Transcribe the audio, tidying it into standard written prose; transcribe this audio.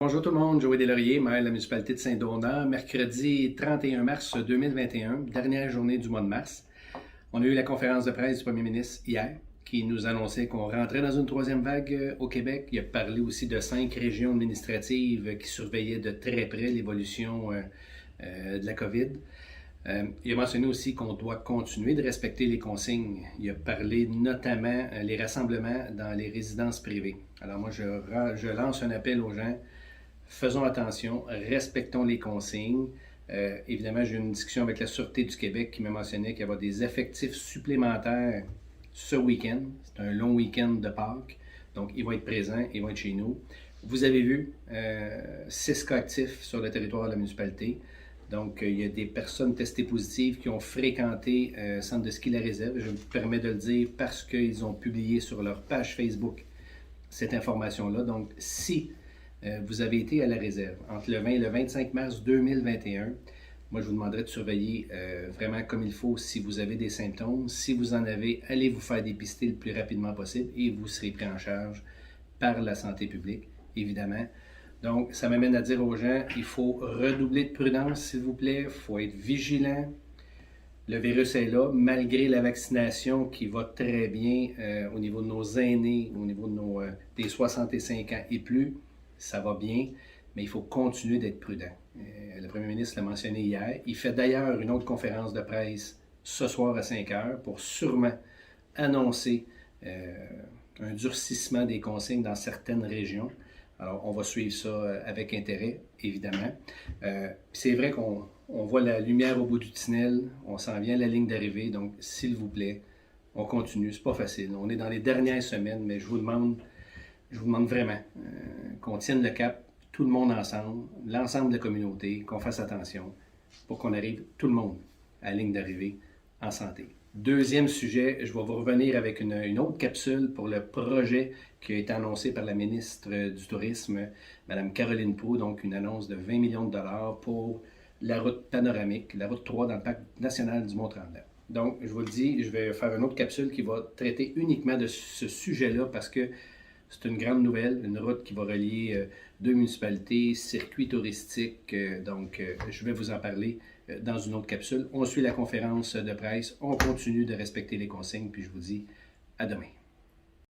Bonjour tout le monde, Joël Deslauriers, maire de la municipalité de Saint-Donat, mercredi 31 mars 2021, dernière journée du mois de mars. On a eu la conférence de presse du premier ministre hier qui nous annonçait qu'on rentrait dans une troisième vague au Québec. Il a parlé aussi de 5 régions administratives qui surveillaient de très près l'évolution de la COVID. Il a mentionné aussi qu'on doit continuer de respecter les consignes. Il a parlé notamment les rassemblements dans les résidences privées. Alors moi, je lance un appel aux gens. Faisons attention, respectons les consignes. Évidemment, j'ai eu une discussion avec la Sûreté du Québec qui m'a mentionné qu'il y avait des effectifs supplémentaires ce week-end. C'est un long week-end de Pâques. Donc, ils vont être présents, ils vont être chez nous. Vous avez vu 6 cas actifs sur le territoire de la municipalité. Donc, il y a des personnes testées positives qui ont fréquenté Centre de ski La Réserve. Je me permets de le dire parce qu'ils ont publié sur leur page Facebook cette information-là. Donc, si vous avez été à la réserve entre le 20 et le 25 mars 2021, moi, je vous demanderais de surveiller vraiment comme il faut si vous avez des symptômes. Si vous en avez, allez vous faire dépister le plus rapidement possible et vous serez pris en charge par la santé publique, évidemment. Donc, ça m'amène à dire aux gens, il faut redoubler de prudence, s'il vous plaît. Il faut être vigilant. Le virus est là, malgré la vaccination qui va très bien au niveau de nos aînés, au niveau de des 65 ans et plus. Ça va bien, mais il faut continuer d'être prudent. Le premier ministre l'a mentionné hier. Il fait d'ailleurs une autre conférence de presse ce soir à 5 heures pour sûrement annoncer un durcissement des consignes dans certaines régions. Alors, on va suivre ça avec intérêt, évidemment. C'est vrai qu'on voit la lumière au bout du tunnel, on s'en vient à la ligne d'arrivée, donc s'il vous plaît, on continue. C'est pas facile. On est dans les dernières semaines, mais je vous demande vraiment qu'on tienne le cap, tout le monde ensemble, l'ensemble de la communauté, qu'on fasse attention pour qu'on arrive tout le monde à la ligne d'arrivée en santé. Deuxième sujet, je vais vous revenir avec une autre capsule pour le projet qui a été annoncé par la ministre du Tourisme, Mme Caroline Proulx, donc une annonce de 20 millions de dollars pour la route panoramique, la route 3 dans le parc national du Mont-Tremblant. Donc, je vous le dis, je vais faire une autre capsule qui va traiter uniquement de ce sujet-là parce que c'est une grande nouvelle, une route qui va relier deux municipalités, circuit touristique. Donc, je vais vous en parler dans une autre capsule. On suit la conférence de presse, on continue de respecter les consignes, puis je vous dis à demain.